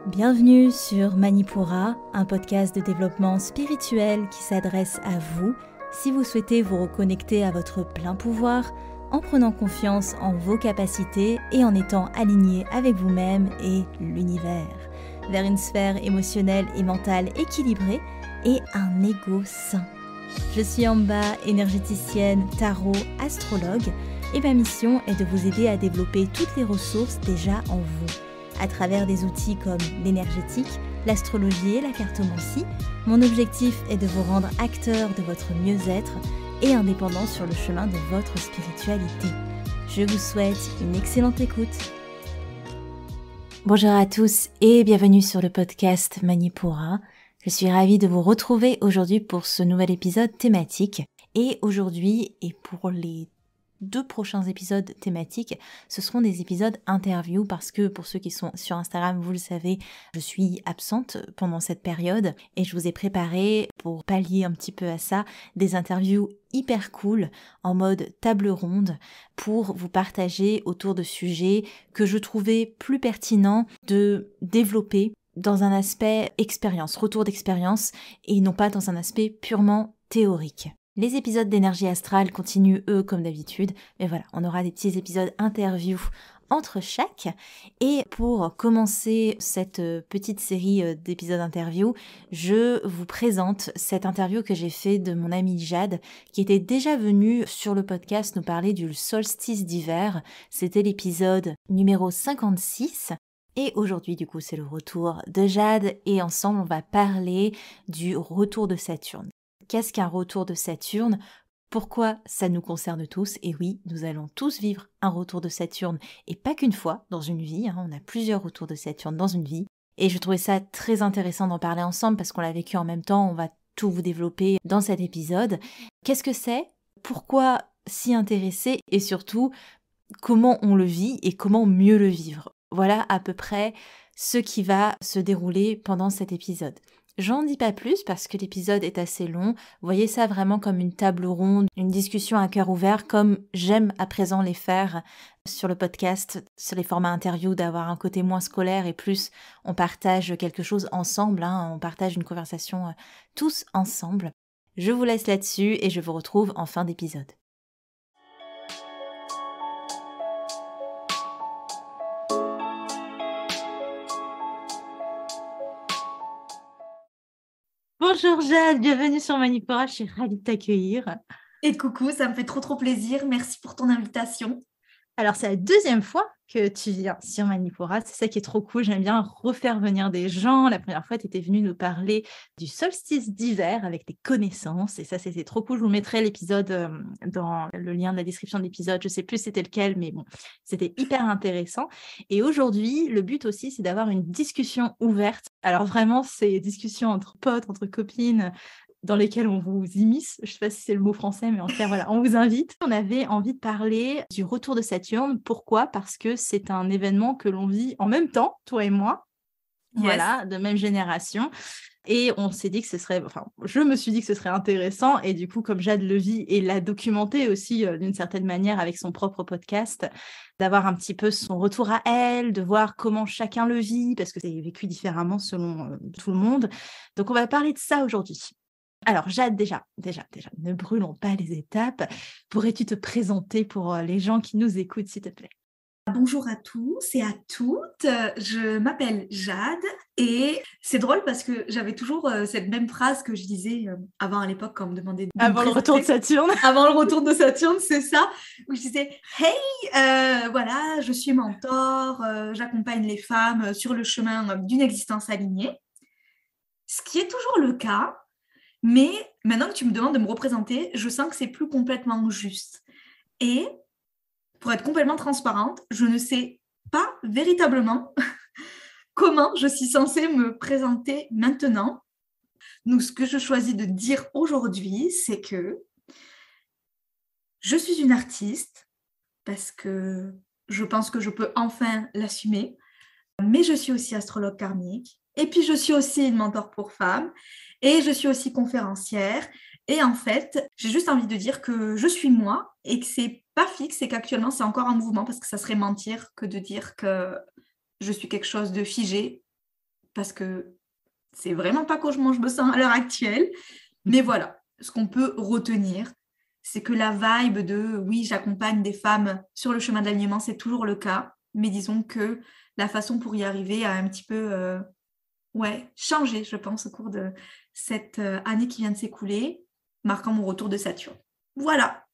Bienvenue sur Manipura, un podcast de développement spirituel qui s'adresse à vous si vous souhaitez vous reconnecter à votre plein pouvoir en prenant confiance en vos capacités et en étant aligné avec vous-même et l'univers, vers une sphère émotionnelle et mentale équilibrée et un ego sain. Je suis Amba, énergéticienne, tarot, astrologue et ma mission est de vous aider à développer toutes les ressources déjà en vous. À travers des outils comme l'énergétique, l'astrologie et la cartomancie, mon objectif est de vous rendre acteur de votre mieux-être et indépendant sur le chemin de votre spiritualité. Je vous souhaite une excellente écoute. Bonjour à tous et bienvenue sur le podcast Manipura. Je suis ravie de vous retrouver aujourd'hui pour ce nouvel épisode thématique. Et aujourd'hui, et pour les 2 prochains épisodes thématiques, ce seront des épisodes interview parce que pour ceux qui sont sur Instagram, vous le savez, je suis absente pendant cette période et je vous ai préparé pour pallier un petit peu à ça des interviews hyper cool en mode table ronde pour vous partager autour de sujets que je trouvais plus pertinents de développer dans un aspect expérience, retour d'expérience et non pas dans un aspect purement théorique. Les épisodes d'énergie astrale continuent eux comme d'habitude, mais voilà, on aura des petits épisodes interview entre chaque. Et pour commencer cette petite série d'épisodes interview, je vous présente cette interview que j'ai fait de mon amie Jade, qui était déjà venue sur le podcast nous parler du solstice d'hiver. C'était l'épisode numéro 56. Et aujourd'hui, du coup, c'est le retour de Jade et ensemble, on va parler du retour de Saturne. Qu'est-ce qu'un retour de Saturne ? Pourquoi ça nous concerne tous ? Et oui, nous allons tous vivre un retour de Saturne, et pas qu'une fois dans une vie, on a plusieurs retours de Saturne dans une vie. Et je trouvais ça très intéressant d'en parler ensemble parce qu'on l'a vécu en même temps, on va tout vous développer dans cet épisode. Qu'est-ce que c'est ? Pourquoi s'y intéresser ? Et surtout, comment on le vit et comment mieux le vivre ? Voilà à peu près ce qui va se dérouler pendant cet épisode. J'en dis pas plus parce que l'épisode est assez long. Voyez ça vraiment comme une table ronde, une discussion à cœur ouvert comme j'aime à présent les faire sur le podcast, sur les formats interview, d'avoir un côté moins scolaire et plus on partage quelque chose ensemble, on partage une conversation tous ensemble. Je vous laisse là-dessus et je vous retrouve en fin d'épisode. Bonjour Jade, bienvenue sur Manipura, je suis ravie de t'accueillir. Et coucou, ça me fait trop plaisir, merci pour ton invitation. Alors c'est la 2e fois que tu viens sur Manipura, c'est ça qui est trop cool, j'aime bien refaire venir des gens. La première fois tu étais venue nous parler du solstice d'hiver avec tes connaissances et ça c'était trop cool, je vous mettrai l'épisode dans le lien de la description de l'épisode, je sais plus c'était lequel mais bon, c'était hyper intéressant. Et aujourd'hui le but aussi c'est d'avoir une discussion ouverte, alors vraiment c'est discussion entre potes, entre copines, dans lesquels on vous immisce, je ne sais pas si c'est le mot français, mais en tout cas, voilà, on vous invite. On avait envie de parler du retour de Saturne. Pourquoi ? Parce que c'est un événement que l'on vit en même temps, toi et moi, voilà, de même génération. Et on s'est dit que je me suis dit que ce serait intéressant. Et du coup, comme Jade le vit et l'a documenté aussi d'une certaine manière avec son propre podcast, d'avoir un petit peu son retour à elle, de voir comment chacun le vit, parce que c'est vécu différemment selon tout le monde. Donc, on va parler de ça aujourd'hui. Alors Jade, déjà, ne brûlons pas les étapes. Pourrais-tu te présenter pour les gens qui nous écoutent, s'il te plaît ? Bonjour à tous et à toutes, je m'appelle Jade et c'est drôle parce que j'avais toujours cette même phrase que je disais avant à l'époque quand on me demandait de Avant le retour de Saturne. Avant le retour de Saturne, c'est ça, où je disais « Hey, voilà, je suis mentor, j'accompagne les femmes sur le chemin d'une existence alignée », ce qui est toujours le cas. Mais maintenant que tu me demandes de me représenter, je sens que c'est plus complètement juste. Et pour être complètement transparente, je ne sais pas véritablement comment je suis censée me présenter maintenant. Donc, ce que je choisis de dire aujourd'hui, c'est que je suis une artiste parce que je pense que je peux enfin l'assumer, mais je suis aussi astrologue karmique. Et puis, je suis aussi une mentor pour femmes et je suis aussi conférencière. Et en fait, j'ai juste envie de dire que je suis moi et que c'est pas fixe et qu'actuellement, c'est encore en mouvement parce que ça serait mentir que de dire que je suis quelque chose de figé parce que c'est vraiment pas comment je me sens à l'heure actuelle. Mais voilà, ce qu'on peut retenir, c'est que la vibe de oui, j'accompagne des femmes sur le chemin de l'alignement, c'est toujours le cas. Mais disons que la façon pour y arriver a un petit peu changé, je pense, au cours de cette année qui vient de s'écouler, marquant mon retour de Saturne. Voilà.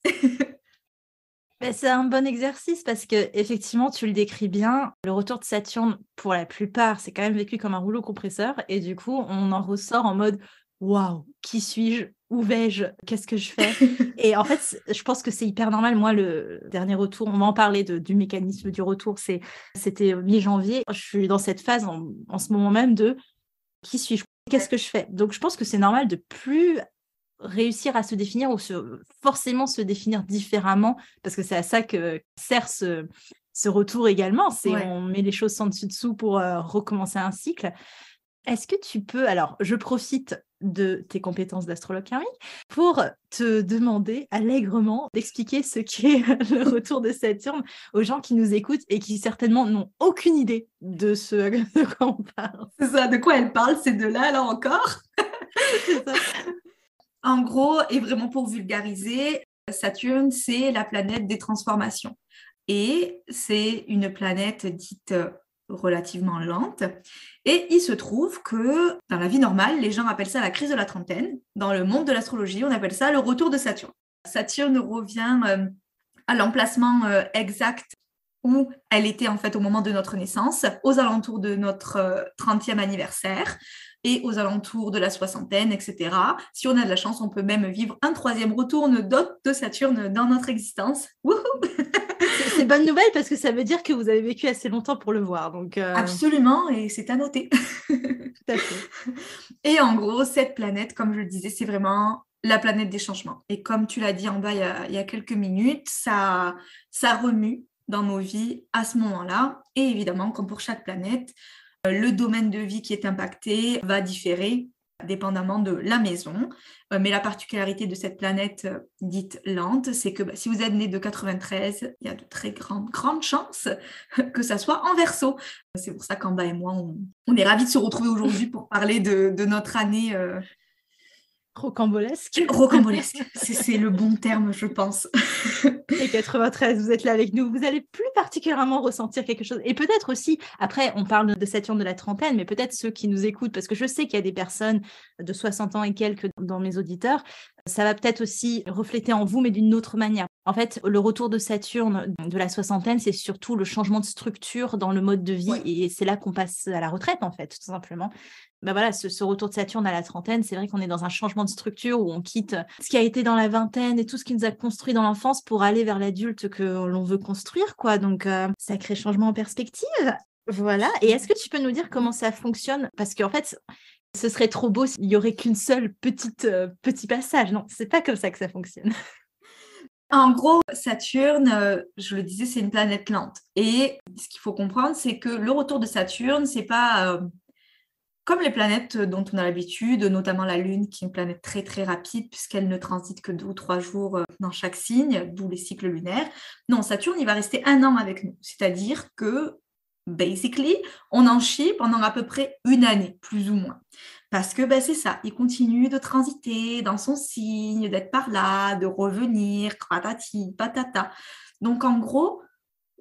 Mais c'est un bon exercice parce que effectivement, tu le décris bien. Le retour de Saturne, pour la plupart, c'est quand même vécu comme un rouleau compresseur. Et du coup, on en ressort en mode waouh, qui suis-je? Où vais-je? Qu'est-ce que je fais? Et en fait, je pense que c'est hyper normal. Moi, le dernier retour, on va en parler du mécanisme du retour, c'était mi-janvier. Je suis dans cette phase en ce moment même de qui suis-je? Qu'est-ce que je fais? Donc, je pense que c'est normal de plus réussir à se définir ou forcément se définir différemment, parce que c'est à ça que sert ce retour également. On met les choses sans dessus-dessous pour recommencer un cycle. Est-ce que tu peux, alors je profite de tes compétences d'astrologue karmique pour te demander allègrement d'expliquer ce qu'est le retour de Saturne aux gens qui nous écoutent et qui certainement n'ont aucune idée de quoi on parle. C'est ça, de quoi elle parle, c'est de là encore. C'est ça. En gros, et vraiment pour vulgariser, Saturne, c'est la planète des transformations. Et c'est une planète dite relativement lente. Et il se trouve que dans la vie normale, les gens appellent ça la crise de la trentaine. Dans le monde de l'astrologie, on appelle ça le retour de Saturne. Saturne revient à l'emplacement exact où elle était en fait au moment de notre naissance, aux alentours de notre 30e anniversaire et aux alentours de la soixantaine, etc. Si on a de la chance, on peut même vivre un 3e retour de Saturne dans notre existence. Wouhou. C'est bonne nouvelle parce que ça veut dire que vous avez vécu assez longtemps pour le voir. Donc Absolument, et c'est à noter. Tout à fait. Et en gros, cette planète, comme je le disais, c'est vraiment la planète des changements. Et comme tu l'as dit en bas il y a quelques minutes, ça remue dans nos vies à ce moment-là. Et évidemment, comme pour chaque planète, le domaine de vie qui est impacté va différer dépendamment de la maison. Mais la particularité de cette planète dite lente, c'est que si vous êtes né de 93, il y a de très grandes chances que ça soit en Verseau. C'est pour ça qu'Amba et moi, on est ravis de se retrouver aujourd'hui pour parler de notre année rocambolesque. Rocambolesque, c'est le bon terme, je pense. Et 93, vous êtes là avec nous. Vous allez plus particulièrement ressentir quelque chose. Et peut-être aussi, après, on parle de Saturne de la trentaine, mais peut-être ceux qui nous écoutent, parce que je sais qu'il y a des personnes de 60 ans et quelques dans mes auditeurs, ça va peut-être aussi refléter en vous, mais d'une autre manière. En fait, le retour de Saturne de la soixantaine, c'est surtout le changement de structure dans le mode de vie. Ouais. Et c'est là qu'on passe à la retraite, en fait, tout simplement. Ben voilà, ce retour de Saturne à la trentaine, c'est vrai qu'on est dans un changement de structure où on quitte ce qui a été dans la vingtaine et tout ce qui nous a construit dans l'enfance pour aller vers l'adulte que l'on veut construire, quoi. Donc, sacré changement en perspective. Voilà. Et est-ce que tu peux nous dire comment ça fonctionne? Parce qu'en fait, ce serait trop beau s'il n'y aurait qu'une seule petit passage. Non, c'est pas comme ça que ça fonctionne. En gros, Saturne, je le disais, c'est une planète lente. Et ce qu'il faut comprendre, c'est que le retour de Saturne, c'est pas comme les planètes dont on a l'habitude, notamment la Lune, qui est une planète très très rapide puisqu'elle ne transite que 2 ou 3 jours dans chaque signe, d'où les cycles lunaires. Non, Saturne, il va rester 1 an avec nous. C'est-à-dire que, basically, on en chie pendant à peu près 1 année, plus ou moins. Parce que c'est ça, il continue de transiter dans son signe, d'être par là, de revenir, patati, patata. Donc en gros,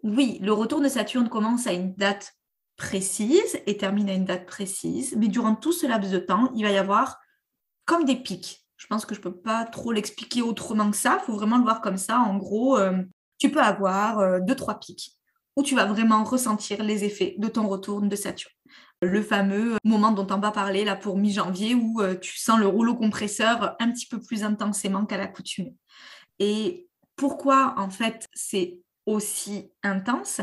oui, le retour de Saturne commence à une date précise et termine à une date précise, mais durant tout ce laps de temps, il va y avoir comme des pics. Je pense que je ne peux pas trop l'expliquer autrement que ça, il faut vraiment le voir comme ça. En gros, tu peux avoir 2-3 pics où tu vas vraiment ressentir les effets de ton retour de Saturne. Le fameux moment dont on va parler là pour mi-janvier où tu sens le rouleau compresseur un petit peu plus intensément qu'à l'accoutumée. Et pourquoi en fait c'est aussi intense?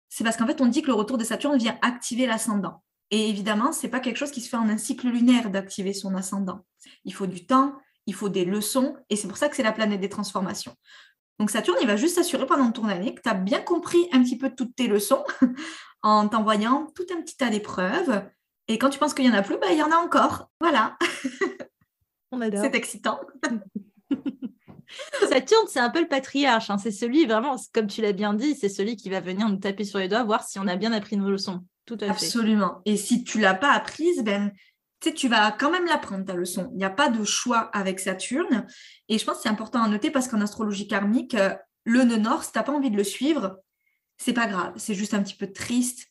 C'est parce qu'en fait on dit que le retour de Saturne vient activer l'ascendant. Et évidemment, ce n'est pas quelque chose qui se fait en un cycle lunaire d'activer son ascendant. Il faut du temps, il faut des leçons, et c'est pour ça que c'est la planète des transformations. Donc Saturne, il va juste s'assurer pendant ton année que tu as bien compris un petit peu toutes tes leçons en t'envoyant tout un petit tas d'épreuves. Et quand tu penses qu'il n'y en a plus, il y en a encore. Voilà. On adore. C'est excitant. Saturne, c'est un peu le patriarche. C'est celui, vraiment, comme tu l'as bien dit, c'est celui qui va venir nous taper sur les doigts, voir si on a bien appris nos leçons. tout à fait. Absolument. Et si tu l'as pas apprise, ben, tu sais, tu vas quand même l'apprendre, ta leçon. Il n'y a pas de choix avec Saturne. Et je pense que c'est important à noter parce qu'en astrologie karmique, le nœud nord, si tu n'as pas envie de le suivre, c'est pas grave. C'est juste un petit peu triste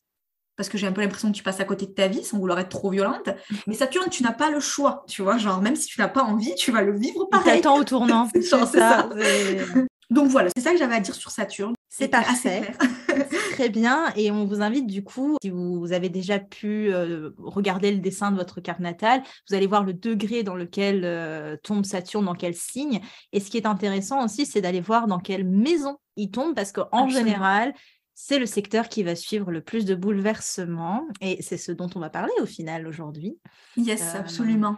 parce que j'ai un peu l'impression que tu passes à côté de ta vie sans vouloir être trop violente. Mais Saturne, tu n'as pas le choix, tu vois. Genre, même si tu n'as pas envie, tu vas le vivre Il pareil. t'attend au tournant. C'est ça. C'est... Donc voilà, c'est ça que j'avais à dire sur Saturne. C'est C'était assez parfait. clair. Très bien. Et on vous invite du coup, si vous avez déjà pu regarder le dessin de votre carte natale, vous allez voir le degré dans lequel tombe Saturne, dans quel signe. Et ce qui est intéressant aussi, c'est d'aller voir dans quelle maison il tombe, parce qu'en Absolument. général, c'est le secteur qui va suivre le plus de bouleversements. Et c'est ce dont on va parler au final aujourd'hui. Yes, absolument.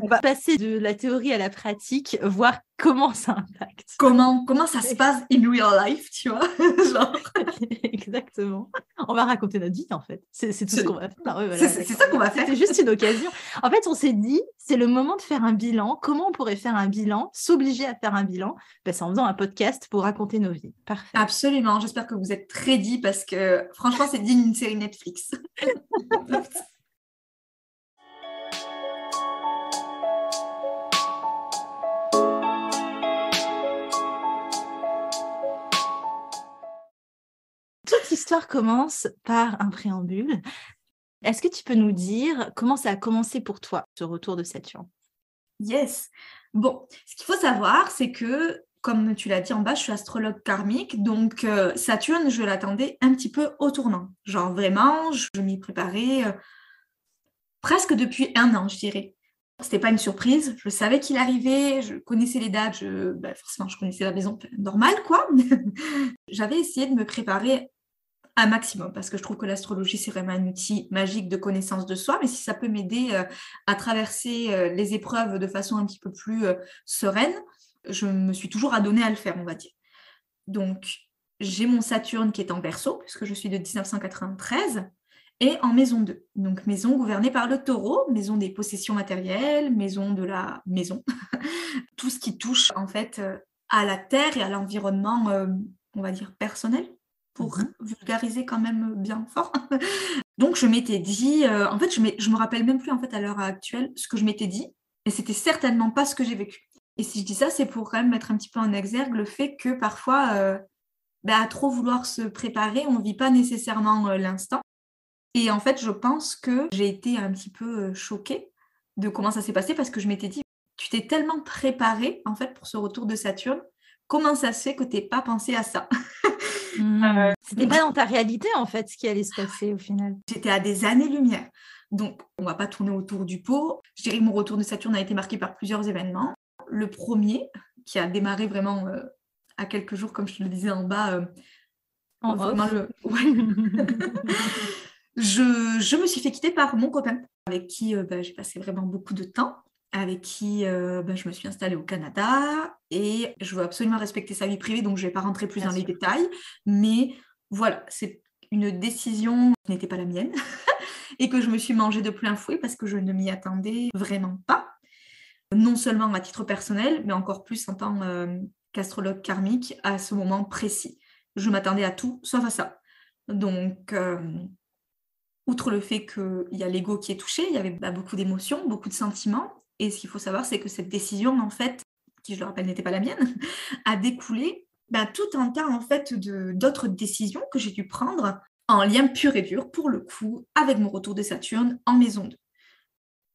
On va passer de la théorie à la pratique, voir comment ça impacte. Comment ça se passe in real life, tu vois. Genre. Exactement. On va raconter notre vie, en fait. C'est tout ce qu'on va faire. Ouais, voilà, c'est ça qu'on va faire. C'était juste une occasion. En fait, on s'est dit, c'est le moment de faire un bilan. Comment on pourrait faire un bilan, s'obliger à faire un bilan? C'est en faisant un podcast pour raconter nos vies. Parfait. Absolument. J'espère que vous êtes ready parce que franchement, c'est digne d'une série Netflix. Toute l'histoire commence par un préambule. Est-ce que tu peux nous dire comment ça a commencé pour toi, ce retour de Saturne? Yes. Bon, ce qu'il faut savoir, c'est que, comme tu l'as dit en bas, je suis astrologue karmique, donc Saturne, je l'attendais un petit peu au tournant. Genre vraiment, je m'y préparais presque depuis 1 an, je dirais. C'était pas une surprise, je savais qu'il arrivait, je connaissais les dates, forcément je connaissais la maison normale, quoi. J'avais essayé de me préparer un maximum parce que je trouve que l'astrologie, c'est vraiment un outil magique de connaissance de soi, mais si ça peut m'aider à traverser les épreuves de façon un petit peu plus sereine, je me suis toujours adonnée à le faire, on va dire. Donc, j'ai mon Saturne qui est en Verseau, puisque je suis de 1993, et en maison 2. Donc, maison gouvernée par le Taureau, maison des possessions matérielles, maison de la maison. Tout ce qui touche, en fait, à la terre et à l'environnement, on va dire, personnel, pour vulgariser quand même bien fort. Donc, je m'étais dit, en fait, je me rappelle même plus, en fait, à l'heure actuelle, ce que je m'étais dit, et c'était certainement pas ce que j'ai vécu. Et si je dis ça, c'est pour quand même mettre un petit peu en exergue le fait que parfois, à trop vouloir se préparer, on ne vit pas nécessairement l'instant. Et en fait, je pense que j'ai été un petit peu choquée de comment ça s'est passé parce que je m'étais dit, tu t'es tellement préparée en fait pour ce retour de Saturne, comment ça se fait que tu n'aies pas pensé à ça? C'était pas dans ta réalité en fait ce qui allait se passer au final. J'étais à des années-lumière. Donc, on va pas tourner autour du pot. Je dirais que mon retour de Saturne a été marqué par plusieurs événements. Le premier, qui a démarré vraiment à quelques jours, comme je te le disais en bas. Vraiment Je me suis fait quitter par mon copain, avec qui j'ai passé vraiment beaucoup de temps, avec qui je me suis installée au Canada, et je veux absolument respecter sa vie privée, donc je ne vais pas rentrer plus dans les détails, mais voilà, c'est une décision qui n'était pas la mienne, et que je me suis mangée de plein fouet parce que je ne m'y attendais vraiment pas, non seulement à titre personnel, mais encore plus en tant qu'astrologue karmique à ce moment précis. Je m'attendais à tout, sauf à ça. Donc, outre le fait qu'il y a l'ego qui est touché, il y avait beaucoup d'émotions, beaucoup de sentiments. Et ce qu'il faut savoir, c'est que cette décision, en fait, qui, je le rappelle, n'était pas la mienne, a découlé tout un tas, en fait, d'autres décisions que j'ai dû prendre en lien pur et dur, pour le coup, avec mon retour de Saturne en maison 2.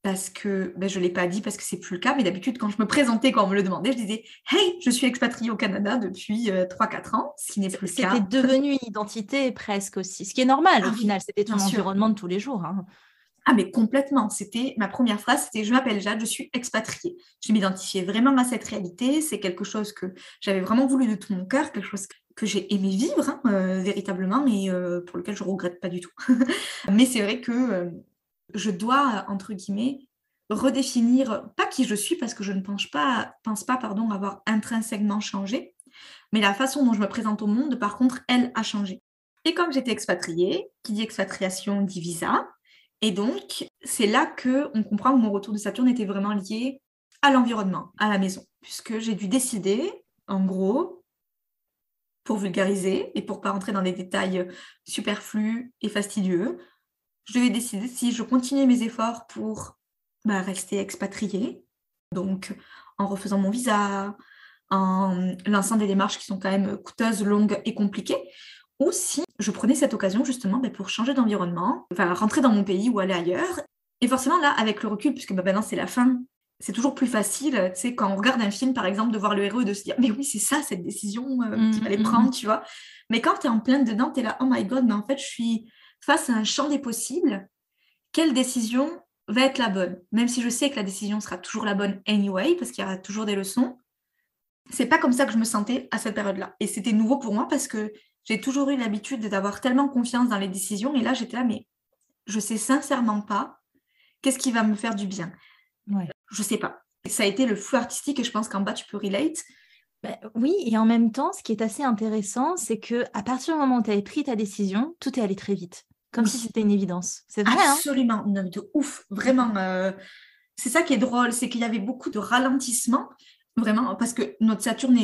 Parce que, je ne l'ai pas dit parce que c'est plus le cas, mais d'habitude, quand je me présentais, quand on me le demandait, je disais « Hey, je suis expatriée au Canada depuis 3-4 ans », ce qui n'est plus le cas. C'était devenu une identité presque aussi, ce qui est normal au final, c'était ton environnement de tous les jours. Hein. Ah mais complètement, c'était ma première phrase, c'était « Je m'appelle Jade, je suis expatriée ». Je m'identifiais vraiment à cette réalité, c'est quelque chose que j'avais vraiment voulu de tout mon cœur, quelque chose que j'ai aimé vivre véritablement et pour lequel je ne regrette pas du tout. Mais c'est vrai que je dois, entre guillemets, redéfinir, pas qui je suis, parce que je ne pense pas avoir intrinsèquement changé, mais la façon dont je me présente au monde, par contre, elle a changé. Et comme j'étais expatriée, qui dit expatriation dit visa, et donc c'est là qu'on comprend que mon retour de Saturne était vraiment lié à l'environnement, à la maison, puisque j'ai dû décider, en gros, pour vulgariser et pour ne pas rentrer dans des détails superflus et fastidieux, je devais décider si je continuais mes efforts pour rester expatriée, donc en refaisant mon visa, en lançant des démarches qui sont quand même coûteuses, longues et compliquées, ou si je prenais cette occasion justement pour changer d'environnement, rentrer dans mon pays ou aller ailleurs. Et forcément là, avec le recul, puisque maintenant c'est la fin, c'est toujours plus facile, tu sais, quand on regarde un film par exemple, de voir le héros et de se dire mais oui, c'est ça cette décision qu'il fallait prendre, tu vois. Mais quand tu es en plein dedans, tu es là, oh my god, mais en fait je suis face à un champ des possibles. Quelle décision va être la bonne? Même si je sais que la décision sera toujours la bonne anyway, parce qu'il y aura toujours des leçons. C'est pas comme ça que je me sentais à cette période-là. Et c'était nouveau pour moi parce que j'ai toujours eu l'habitude d'avoir tellement confiance dans les décisions. Et là, j'étais là, mais je sais sincèrement pas qu'est-ce qui va me faire du bien. Ouais. Je sais pas. Ça a été le flou artistique et je pense qu'en bas, tu peux relate. Oui, et en même temps, ce qui est assez intéressant, c'est qu'à partir du moment où tu avais pris ta décision, tout est allé très vite. Comme si c'était une évidence. C'est vrai, absolument. Non, de ouf. Vraiment. C'est ça qui est drôle, c'est qu'il y avait beaucoup de ralentissement. Vraiment, parce que notre Saturne,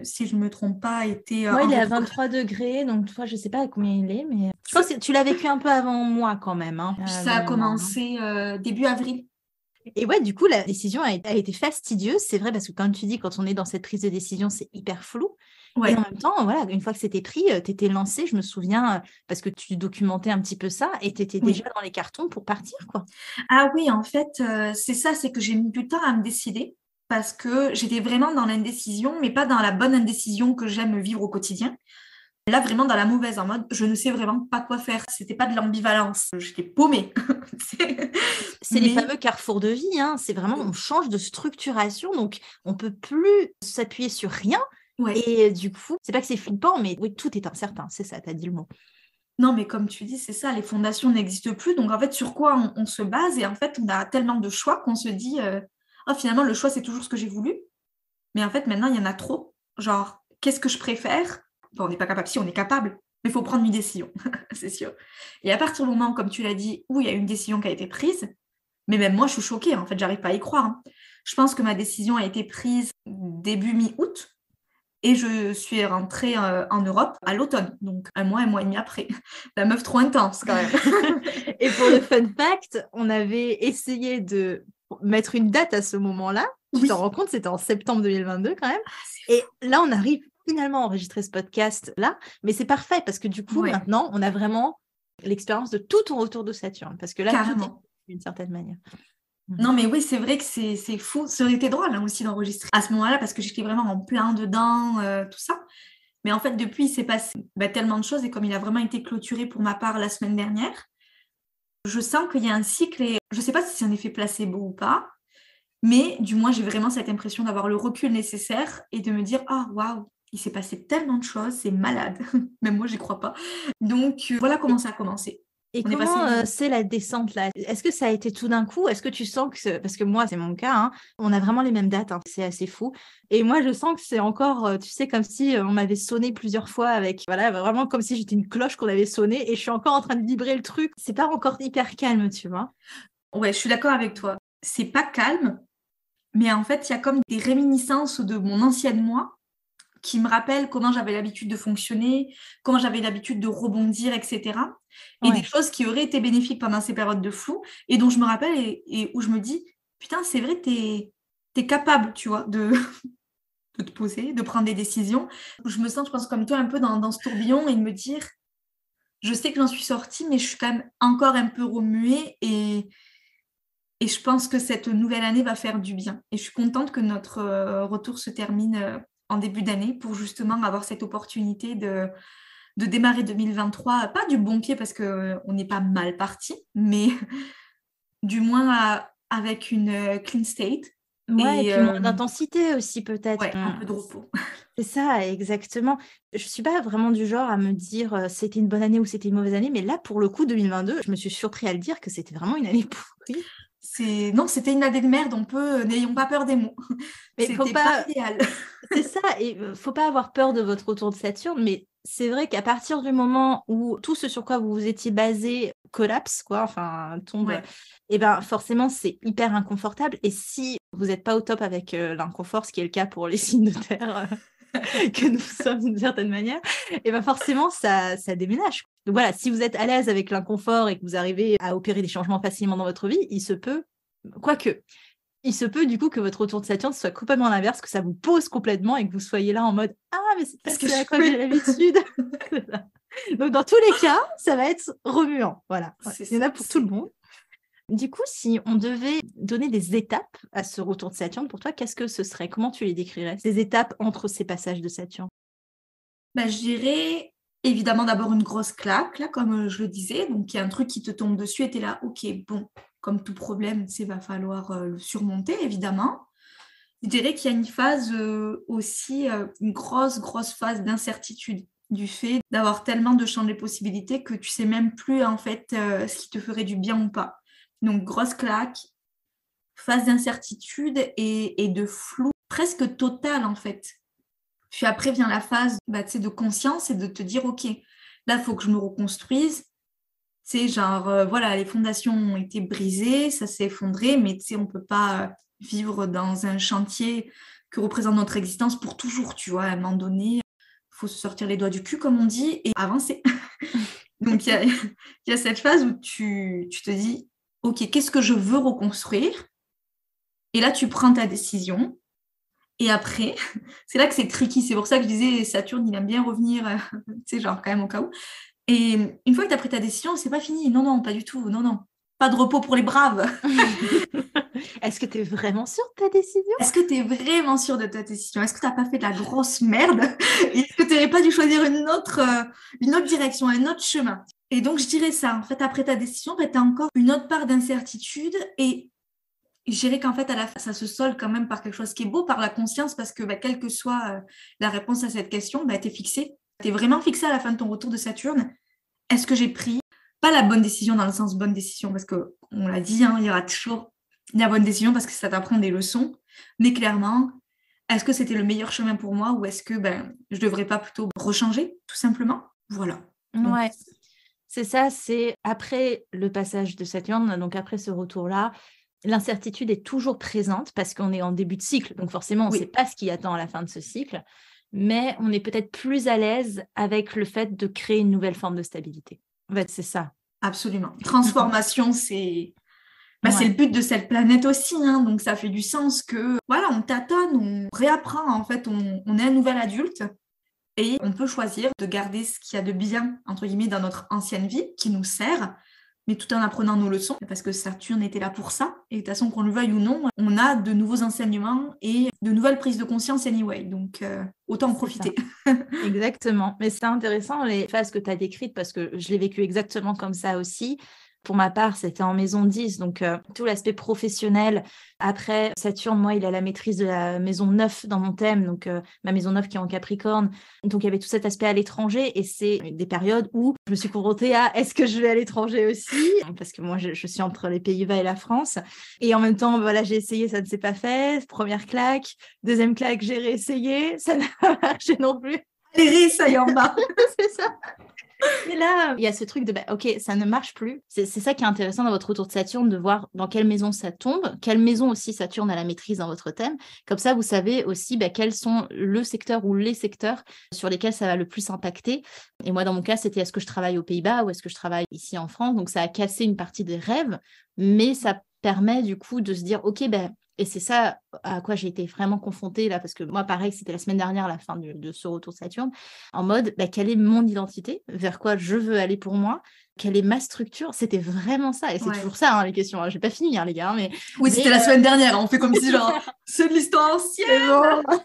si je ne me trompe pas, était... il est à 23 degrés, donc toi, je ne sais pas à combien il est, mais je pense que tu l'as vécu un peu avant moi quand même. Ça a commencé début avril. Et ouais, du coup, la décision a été fastidieuse, c'est vrai, parce que comme tu dis, quand on est dans cette prise de décision, c'est hyper flou. Ouais. Et en même temps, voilà, une fois que c'était pris, tu étais lancée, je me souviens, parce que tu documentais un petit peu ça, et tu étais déjà dans les cartons pour partir, quoi. Ah oui, en fait, c'est ça, c'est que j'ai mis du temps à me décider, parce que j'étais vraiment dans l'indécision, mais pas dans la bonne indécision que j'aime vivre au quotidien. Là, vraiment dans la mauvaise, en mode, je ne sais vraiment pas quoi faire. C'était pas de l'ambivalence, j'étais paumée. C'est les fameux carrefours de vie, hein. C'est vraiment, on change de structuration, donc on peut plus s'appuyer sur rien. Ouais. Et du coup, c'est pas que c'est flippant, mais oui, tout est incertain, c'est ça, tu as dit le mot. Non, mais comme tu dis, c'est ça, les fondations n'existent plus. Donc, en fait, sur quoi on se base? Et en fait, on a tellement de choix qu'on se dit, finalement, le choix, c'est toujours ce que j'ai voulu. Mais en fait, maintenant, il y en a trop. Genre, qu'est-ce que je préfère? On n'est pas capable, si on est capable, mais il faut prendre une décision, c'est sûr. Et à partir du moment, comme tu l'as dit, où il y a une décision qui a été prise, mais même moi, je suis choquée, en fait, j'arrive pas à y croire. Hein. Je pense que ma décision a été prise début mi-août et je suis rentrée en Europe à l'automne, donc un mois et demi après. La meuf trop intense, quand même. Et pour le fun fact, on avait essayé de mettre une date à ce moment-là. Tu t'en rends compte, c'était en septembre 2022 quand même. Et là, on arrive finalement enregistrer ce podcast là, mais c'est parfait parce que du coup maintenant on a vraiment l'expérience de tout ton retour de Saturne parce que là tout est d'une certaine manière. Non mais oui, c'est vrai que c'est fou, ça aurait été drôle aussi d'enregistrer à ce moment-là parce que j'étais vraiment en plein dedans, tout ça. Mais en fait depuis il s'est passé tellement de choses et comme il a vraiment été clôturé pour ma part la semaine dernière, je sens qu'il y a un cycle et je sais pas si c'est un effet placebo ou pas, mais du moins j'ai vraiment cette impression d'avoir le recul nécessaire et de me dire waouh, il s'est passé tellement de choses, c'est malade. Même moi, j'y crois pas. Donc, voilà comment ça a commencé. Et comment c'est la descente là? Est-ce que ça a été tout d'un coup? Est-ce que tu sens que... Parce que moi, c'est mon cas, hein, on a vraiment les mêmes dates, hein, c'est assez fou. Et moi, je sens que c'est encore, tu sais, comme si on m'avait sonné plusieurs fois avec... Voilà, vraiment comme si j'étais une cloche qu'on avait sonnée et je suis encore en train de vibrer le truc. C'est pas encore hyper calme, tu vois? Ouais, je suis d'accord avec toi. C'est pas calme, mais en fait, il y a comme des réminiscences de mon ancienne moi qui me rappelle comment j'avais l'habitude de fonctionner, comment j'avais l'habitude de rebondir, etc. Et des choses qui auraient été bénéfiques pendant ces périodes de flou et dont je me rappelle et où je me dis, putain, c'est vrai, t'es capable, tu vois, de te poser, de prendre des décisions. Je me sens, je pense, comme toi, un peu dans ce tourbillon et de me dire, je sais que j'en suis sortie, mais je suis quand même encore un peu remuée et je pense que cette nouvelle année va faire du bien. Et je suis contente que notre retour se termine en début d'année pour justement avoir cette opportunité de démarrer 2023, pas du bon pied parce qu'on n'est pas mal parti, mais du moins avec une clean state. Ouais, et puis moins d'intensité aussi peut-être. Ouais, un peu de repos. C'est ça, exactement. Je ne suis pas vraiment du genre à me dire c'était une bonne année ou c'était une mauvaise année, mais là, pour le coup, 2022, je me suis surpris à le dire que c'était vraiment une année pourrie. Non, c'était une année de merde, n'ayons pas peur des mots. Mais c'était pas idéal. C'est ça, et faut pas avoir peur de votre retour de Saturne, mais c'est vrai qu'à partir du moment où tout ce sur quoi vous vous étiez basé collapse, quoi, enfin tombe, et ben forcément c'est hyper inconfortable. Et si vous n'êtes pas au top avec l'inconfort, ce qui est le cas pour les signes de terre, que nous sommes d'une certaine manière, et ben forcément, ça déménage. Donc voilà, si vous êtes à l'aise avec l'inconfort et que vous arrivez à opérer des changements facilement dans votre vie, il se peut du coup que votre retour de Saturne soit complètement l'inverse, que ça vous pose complètement et que vous soyez là en mode « Ah, mais c'est parce que à quoi j'ai l'habitude !» Donc dans tous les cas, ça va être remuant. Voilà, il y en a pour tout le monde. Du coup, si on devait donner des étapes à ce retour de Saturne, pour toi, qu'est-ce que ce serait? Comment tu les décrirais, ces étapes entre ces passages de Saturne? Je dirais évidemment d'abord une grosse claque, là, comme je le disais. Donc, il y a un truc qui te tombe dessus et tu es là, ok, bon, comme tout problème, il va falloir le surmonter, évidemment. Je dirais qu'il y a une phase aussi, une grosse phase d'incertitude, du fait d'avoir tellement de champs de possibilités que tu sais même plus, en fait, ce qui te ferait du bien ou pas. Donc, grosse claque, phase d'incertitude et de flou presque total, en fait. Puis après vient la phase de conscience et de te dire, ok, là, il faut que je me reconstruise. C'est genre, voilà, les fondations ont été brisées, ça s'est effondré, mais on ne peut pas vivre dans un chantier que représente notre existence pour toujours, tu vois. À un moment donné, il faut se sortir les doigts du cul, comme on dit, et avancer. Donc, il y a cette phase où tu te dis, ok, qu'est-ce que je veux reconstruire? Et là, tu prends ta décision. Et après, c'est là que c'est tricky. C'est pour ça que je disais, Saturne, il aime bien revenir, genre quand même au cas où. Et une fois que tu as pris ta décision, c'est pas fini. Non, pas du tout. Non. Pas de repos pour les braves. Est-ce que tu es vraiment sûre de ta décision? Est-ce que tu es vraiment sûre de ta décision? Est-ce que tu n'as pas fait de la grosse merde? Est-ce que tu n'aurais pas dû choisir une autre direction, un autre chemin? Et donc, je dirais ça. En fait, après ta décision, tu as encore une autre part d'incertitude. Et je dirais qu'en fait, à la fin, ça se solde quand même par quelque chose qui est beau, par la conscience, parce que quelle que soit la réponse à cette question, tu es fixé. Tu es vraiment fixé à la fin de ton retour de Saturne. Est-ce que j'ai pris pas la bonne décision dans le sens bonne décision, parce qu'on l'a dit, il y aura toujours la bonne décision parce que ça t'apprend des leçons, mais clairement, est-ce que c'était le meilleur chemin pour moi ou est-ce que je devrais pas plutôt rechanger, tout simplement? Voilà. Ouais, c'est ça, c'est après le passage de Saturne, donc après ce retour-là, l'incertitude est toujours présente parce qu'on est en début de cycle, donc forcément, on ne sait pas ce qui attend à la fin de ce cycle, mais on est peut-être plus à l'aise avec le fait de créer une nouvelle forme de stabilité. En fait, c'est ça. Absolument. Transformation, c'est le but de cette planète aussi, hein, donc ça fait du sens que, voilà, on tâtonne, on réapprend, en fait, on est un nouvel adulte et on peut choisir de garder ce qu'il y a de bien, entre guillemets, dans notre ancienne vie, qui nous sert, mais tout en apprenant nos leçons, parce que Saturne était là pour ça, et de toute façon, qu'on le veuille ou non, on a de nouveaux enseignements et de nouvelles prises de conscience anyway, donc autant en profiter. Exactement, mais c'est intéressant les phases que tu as décrites, parce que je l'ai vécu exactement comme ça aussi. Pour ma part, c'était en maison 10, donc tout l'aspect professionnel. Après, Saturne, moi, il a la maîtrise de la maison 9 dans mon thème, donc ma maison 9 qui est en Capricorne. Donc, il y avait tout cet aspect à l'étranger et c'est des périodes où je me suis confrontée à est-ce que je vais à l'étranger aussi? Parce que moi, je suis entre les Pays-Bas et la France. Et en même temps, voilà, j'ai essayé, ça ne s'est pas fait. Première claque, deuxième claque, j'ai réessayé, ça n'a pas marché non plus. Les réessaye en bas. C'est ça. Et là, il y a ce truc de ok, ça ne marche plus. C'est ça qui est intéressant dans votre retour de Saturne, de voir dans quelle maison ça tombe, quelle maison aussi Saturne a la maîtrise dans votre thème. Comme ça, vous savez aussi quels sont le secteur ou les secteurs sur lesquels ça va le plus impacter. Et moi, dans mon cas, c'était est-ce que je travaille aux Pays-Bas ou est-ce que je travaille ici en France? Donc, ça a cassé une partie des rêves, mais ça permet du coup de se dire ok, et c'est ça à quoi j'ai été vraiment confrontée là, parce que moi, pareil, c'était la semaine dernière, la fin de ce retour de Saturne, en mode, quelle est mon identité, vers quoi je veux aller pour moi, quelle est ma structure, c'était vraiment ça, et c'est toujours ça, les questions, je n'ai pas fini, les gars, mais... Oui, c'était la semaine dernière, on fait comme si, genre, c'est de l'histoire ancienne. Bon.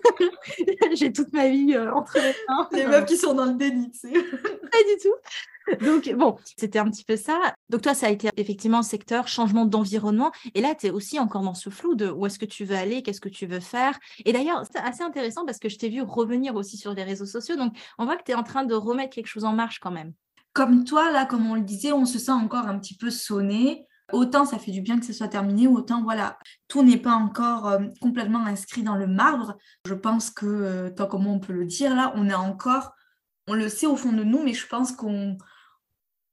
J'ai toute ma vie entre les mains. Les meufs qui sont dans le déni, tu sais. Pas du tout. Donc, bon, c'était un petit peu ça. Donc, toi, ça a été effectivement secteur, changement d'environnement. Et là, tu es aussi encore dans ce flou de où est-ce que tu veux aller, qu'est-ce que tu veux faire. Et d'ailleurs, c'est assez intéressant parce que je t'ai vu revenir aussi sur les réseaux sociaux. Donc, on voit que tu es en train de remettre quelque chose en marche quand même. Comme toi, là, comme on le disait, on se sent encore un petit peu sonné. Autant ça fait du bien que ce soit terminé, autant voilà, tout n'est pas encore complètement inscrit dans le marbre. Je pense que, toi, comment on peut le dire, là, on le sait au fond de nous, mais je pense qu'on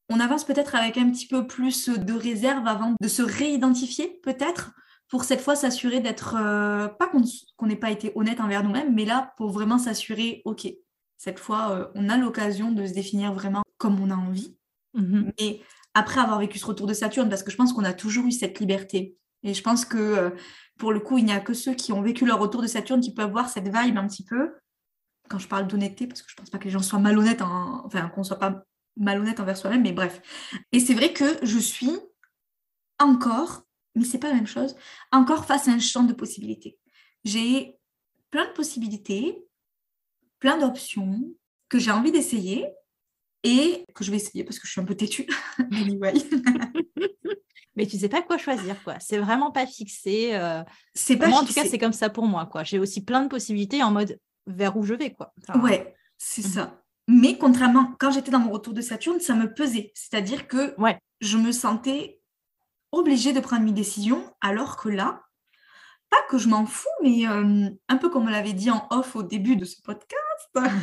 avance peut-être avec un petit peu plus de réserve avant de se réidentifier, peut-être, pour cette fois s'assurer d'être, pas qu'on n'ait pas été honnête envers nous-mêmes, mais là, pour vraiment s'assurer, ok, cette fois, on a l'occasion de se définir vraiment comme on a envie. Mais après avoir vécu ce retour de Saturne, parce que je pense qu'on a toujours eu cette liberté. Et je pense que, pour le coup, il n'y a que ceux qui ont vécu leur retour de Saturne qui peuvent voir cette vibe un petit peu. Quand je parle d'honnêteté, parce que je ne pense pas que les gens soient malhonnêtes, enfin, qu'on ne soit pas malhonnête envers soi-même, mais bref. Et c'est vrai que je suis encore, mais c'est pas la même chose, encore face à un champ de possibilités. J'ai plein de possibilités, plein d'options que j'ai envie d'essayer et que je vais essayer parce que je suis un peu têtue. Anyway. Mais tu sais pas quoi choisir, quoi. C'est vraiment pas fixé. C'est pas moi, fixé. En tout cas, c'est comme ça pour moi, quoi. J'ai aussi plein de possibilités en mode vers où je vais, quoi. Enfin, ouais, c'est ça. Mais contrairement, quand j'étais dans mon retour de Saturne, ça me pesait. C'est-à-dire que je me sentais obligée de prendre une décision, alors que là, pas que je m'en fous, mais un peu comme on l'avait dit en off au début de ce podcast,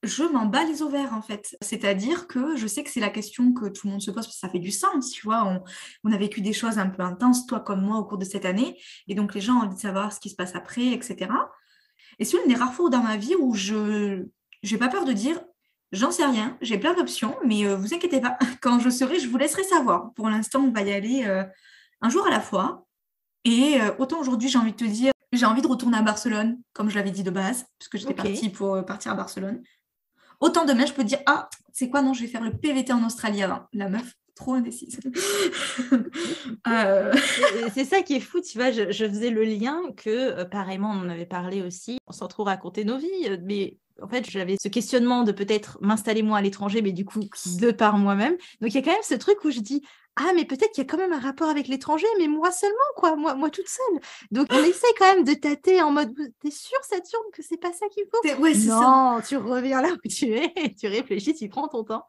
je m'en bats les ovaires en fait. C'est-à-dire que je sais que c'est la question que tout le monde se pose parce que ça fait du sens, tu vois. On a vécu des choses un peu intenses, toi comme moi, au cours de cette année. Et donc les gens ont envie de savoir ce qui se passe après, etc. Et c'est une des rares fois dans ma vie où je n'ai pas peur de dire j'en sais rien, j'ai plein d'options, mais vous inquiétez pas, quand je serai, je vous laisserai savoir. Pour l'instant, on va y aller un jour à la fois. Et autant aujourd'hui, j'ai envie de te dire, j'ai envie de retourner à Barcelone, comme je l'avais dit de base, parce que j'étais partie pour partir à Barcelone. Autant demain, je peux te dire, ah, c'est quoi, non, je vais faire le PVT en Australie avant. La meuf, trop indécise. C'est ça qui est fou, tu vois, je faisais le lien que, pareillement, on en avait parlé aussi, on s'en trop raconter nos vies, mais en fait, j'avais ce questionnement de peut-être m'installer moi à l'étranger, mais du coup, de par moi-même. Donc, il y a quand même ce truc où je dis, ah, mais peut-être qu'il y a quand même un rapport avec l'étranger, mais moi seulement, quoi, moi toute seule. Donc, on essaie quand même de tâter en mode, t'es sûre, Saturne, que c'est pas ça qu'il faut? Ouais, c'est non, tu reviens là où tu es, tu réfléchis, tu prends ton temps.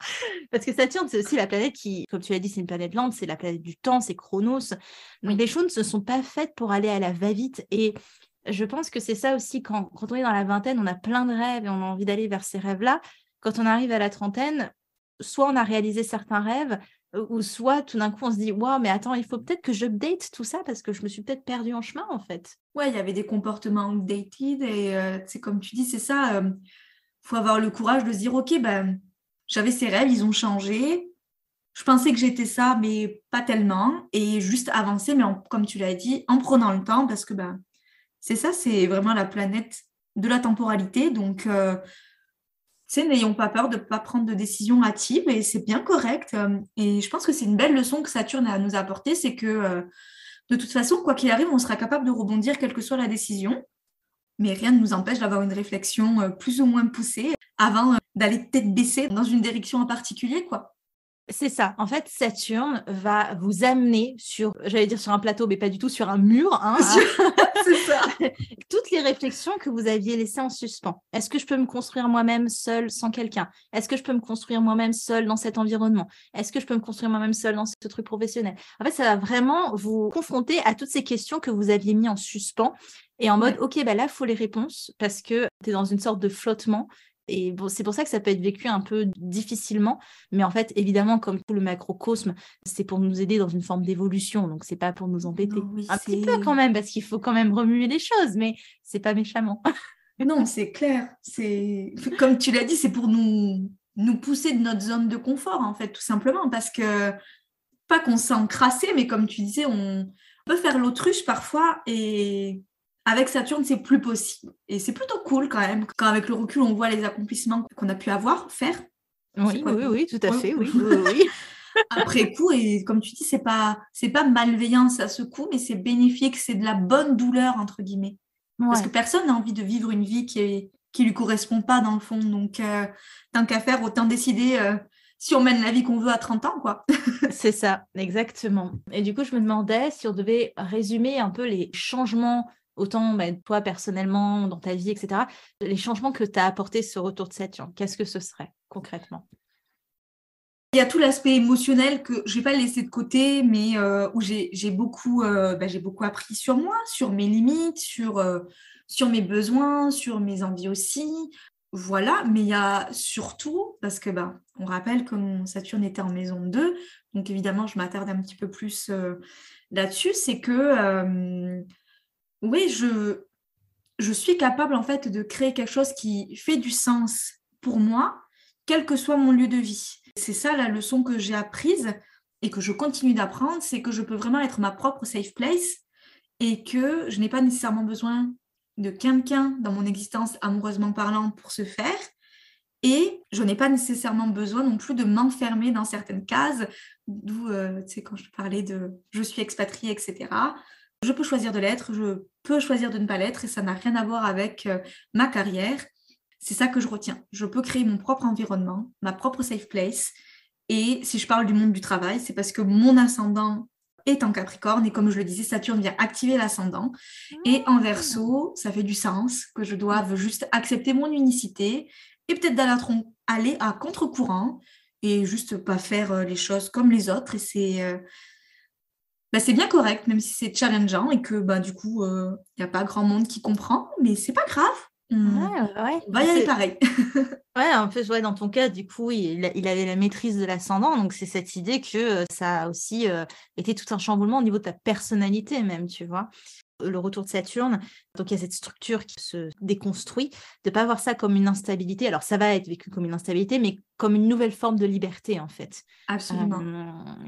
Parce que Saturne, c'est aussi la planète qui, comme tu l'as dit, c'est une planète lente, c'est la planète du temps, c'est Chronos. Donc, les choses ne sont pas faites pour aller à la va-vite. Et je pense que c'est ça aussi, quand on est dans la vingtaine, on a plein de rêves et on a envie d'aller vers ces rêves-là. Quand on arrive à la trentaine, soit on a réalisé certains rêves, ou soit tout d'un coup on se dit waouh, mais attends, il faut peut-être que j'update tout ça parce que je me suis peut-être perdue en chemin en fait. Ouais, il y avait des comportements outdated et c'est comme tu dis, c'est ça. Faut avoir le courage de se dire ok, ben j'avais ces rêves, ils ont changé. Je pensais que j'étais ça, mais pas tellement. Et juste avancer, mais comme tu l'as dit, en prenant le temps parce que ben c'est ça, c'est vraiment la planète de la temporalité. Donc n'ayons pas peur de ne pas prendre de décision hâtive et c'est bien correct. Et je pense que c'est une belle leçon que Saturne a à nous apporter, c'est que de toute façon, quoi qu'il arrive, on sera capable de rebondir quelle que soit la décision. Mais rien ne nous empêche d'avoir une réflexion plus ou moins poussée avant d'aller tête baissée dans une direction en particulier, quoi. C'est ça. En fait, Saturne va vous amener sur, j'allais dire sur un plateau, mais pas du tout, sur un mur. C'est ça. Toutes les réflexions que vous aviez laissées en suspens. Est-ce que je peux me construire moi-même seule sans quelqu'un? Est-ce que je peux me construire moi-même seule dans cet environnement? Est-ce que je peux me construire moi-même seule dans ce truc professionnel? En fait, ça va vraiment vous confronter à toutes ces questions que vous aviez mis en suspens et en mode, OK, bah là, il faut les réponses parce que tu es dans une sorte de flottement. Et bon, c'est pour ça que ça peut être vécu un peu difficilement. Mais en fait, évidemment, comme tout le macrocosme, c'est pour nous aider dans une forme d'évolution. Donc, c'est pas pour nous embêter. Non, oui, un petit peu quand même, parce qu'il faut quand même remuer les choses, mais c'est pas méchamment. Non, c'est clair. C'est comme tu l'as dit, c'est pour nous pousser de notre zone de confort, en fait, tout simplement. Parce que, pas qu'on s'est encrassé, mais comme tu disais, on peut faire l'autruche parfois et... Avec Saturne, c'est plus possible. Et c'est plutôt cool quand même, quand avec le recul, on voit les accomplissements qu'on a pu faire. Oui, tout à fait, oui. Après coup, et comme tu dis, c'est pas malveillance à ce coup, mais c'est bénéfique, c'est de la bonne douleur, entre guillemets. Ouais. Parce que personne n'a envie de vivre une vie qui lui correspond pas, dans le fond. Donc, tant qu'à faire, autant décider si on mène la vie qu'on veut à 30 ans, quoi. C'est ça, exactement. Et du coup, je me demandais si on devait résumer un peu les changements, autant toi personnellement, dans ta vie, etc., les changements que tu as apportés ce retour de Saturne, qu'est-ce que ce serait concrètement? Il y a tout l'aspect émotionnel que je ne vais pas laisser de côté, mais où j'ai beaucoup appris sur moi, sur mes limites, sur mes besoins, sur mes envies aussi. Voilà, mais il y a surtout, parce que on rappelle que mon Saturne était en maison 2, donc évidemment, je m'attarde un petit peu plus là-dessus, c'est que oui, je suis capable en fait de créer quelque chose qui fait du sens pour moi, quel que soit mon lieu de vie. C'est ça la leçon que j'ai apprise et que je continue d'apprendre, c'est que je peux vraiment être ma propre safe place et que je n'ai pas nécessairement besoin de quelqu'un dans mon existence amoureusement parlant pour ce faire. Et je n'ai pas nécessairement besoin non plus de m'enfermer dans certaines cases, d'où, tu sais, quand je parlais de je suis expatriée, etc. Je peux choisir de l'être, je peux choisir de ne pas l'être, et ça n'a rien à voir avec ma carrière. C'est ça que je retiens. Je peux créer mon propre environnement, ma propre safe place. Et si je parle du monde du travail, c'est parce que mon ascendant est en Capricorne, et comme je le disais, Saturne vient activer l'ascendant. Et en Verseau, ça fait du sens que je doive juste accepter mon unicité et peut-être aller à contre-courant et juste pas faire les choses comme les autres. Et c'est bien correct, même si c'est challengeant et que du coup, il n'y a pas grand monde qui comprend, mais c'est pas grave. Ouais. On va y aller pareil. Ouais, en fait, dans ton cas, du coup, il avait la maîtrise de l'ascendant, donc c'est cette idée que ça a aussi été tout un chamboulement au niveau de ta personnalité même, tu vois. Le retour de Saturne, donc il y a cette structure qui se déconstruit, de ne pas voir ça comme une instabilité. Alors ça va être vécu comme une instabilité, mais comme une nouvelle forme de liberté en fait. Absolument.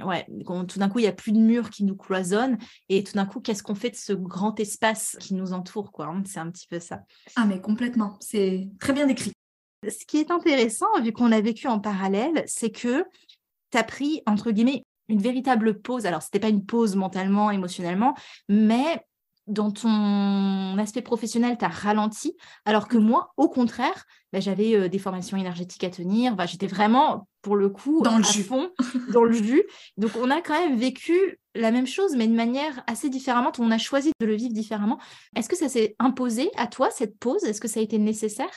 Ouais, tout d'un coup, il n'y a plus de murs qui nous cloisonnent et tout d'un coup, qu'est-ce qu'on fait de ce grand espace qui nous entoure, quoi, hein. C'est un petit peu ça. Ah mais complètement, c'est très bien décrit. Ce qui est intéressant, vu qu'on a vécu en parallèle, c'est que tu as pris, entre guillemets, une véritable pause. Alors, ce n'était pas une pause mentalement, émotionnellement, mais dans ton aspect professionnel, tu as ralenti, alors que moi, au contraire, j'avais des formations énergétiques à tenir. J'étais vraiment, pour le coup, dans le à jus. fond, dans le jus. Donc, on a quand même vécu la même chose, mais de manière assez différente. On a choisi de le vivre différemment. Est-ce que ça s'est imposé à toi, cette pause? Est-ce que ça a été nécessaire?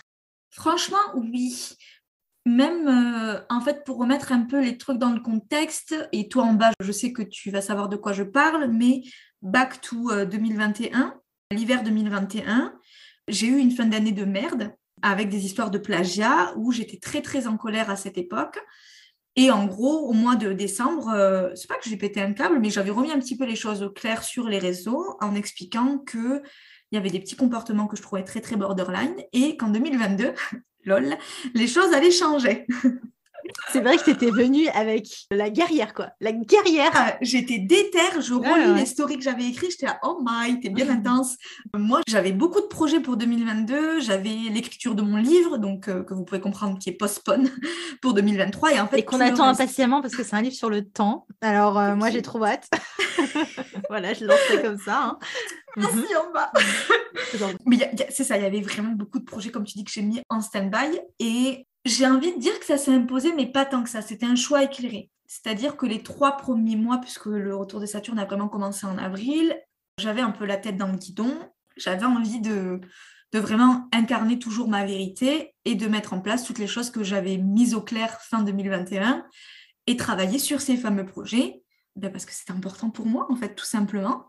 Franchement, oui. Même, en fait, pour remettre un peu les trucs dans le contexte, et toi en bas, je sais que tu vas savoir de quoi je parle, mais back to 2021, l'hiver 2021, j'ai eu une fin d'année de merde avec des histoires de plagiat où j'étais très, très en colère à cette époque. Et en gros, au mois de décembre, c'est pas que j'ai pété un câble, mais j'avais remis un petit peu les choses au clair sur les réseaux en expliquant qu'il y avait des petits comportements que je trouvais très, très borderline et qu'en 2022, lol, les choses allaient changer. C'est vrai que tu étais venue avec la guerrière, quoi. La guerrière. Ah, j'étais déterre, je relis les stories que j'avais écrites, j'étais là, oh my, t'es bien intense. Moi, j'avais beaucoup de projets pour 2022, j'avais l'écriture de mon livre, donc que vous pouvez comprendre qui est postpone pour 2023. Et en fait, qu'on attend impatiemment parce que c'est un livre sur le temps. Alors, moi, j'ai trop hâte. Voilà, je lancerai comme ça. Hein. Merci en bas. Mais c'est ça, il y avait vraiment beaucoup de projets, comme tu dis, que j'ai mis en stand-by. Et j'ai envie de dire que ça s'est imposé, mais pas tant que ça. C'était un choix éclairé. C'est-à-dire que les 3 premiers mois, puisque le retour de Saturne a vraiment commencé en avril, j'avais un peu la tête dans le guidon. J'avais envie de vraiment incarner toujours ma vérité et de mettre en place toutes les choses que j'avais mises au clair fin 2021 et travailler sur ces fameux projets, parce que c'était important pour moi, en fait, tout simplement.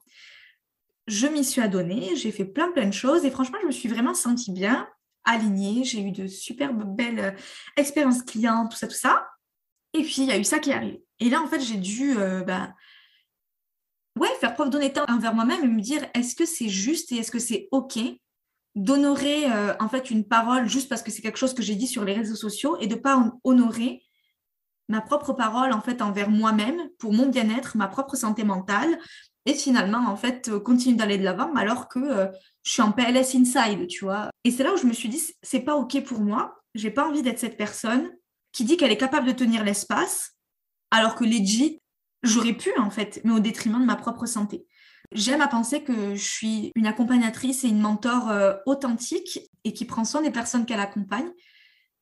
Je m'y suis adonnée, j'ai fait plein de choses et franchement, je me suis vraiment sentie bien, alignée. J'ai eu de superbes belles expériences clients, tout ça. Et puis, il y a eu ça qui est arrivé. Et là, en fait, j'ai dû faire preuve d'honnêteté envers moi-même et me dire, est-ce que c'est juste et est-ce que c'est OK d'honorer en fait une parole juste parce que c'est quelque chose que j'ai dit sur les réseaux sociaux et de ne pas honorer ma propre parole en fait envers moi-même pour mon bien-être, ma propre santé mentale et finalement en fait continuer d'aller de l'avant alors que je suis en PLS inside, tu vois. Et c'est là où je me suis dit c'est pas OK pour moi, j'ai pas envie d'être cette personne qui dit qu'elle est capable de tenir l'espace alors que legit j'aurais pu en fait, mais au détriment de ma propre santé. J'aime à penser que je suis une accompagnatrice et une mentor authentique et qui prend soin des personnes qu'elle accompagne.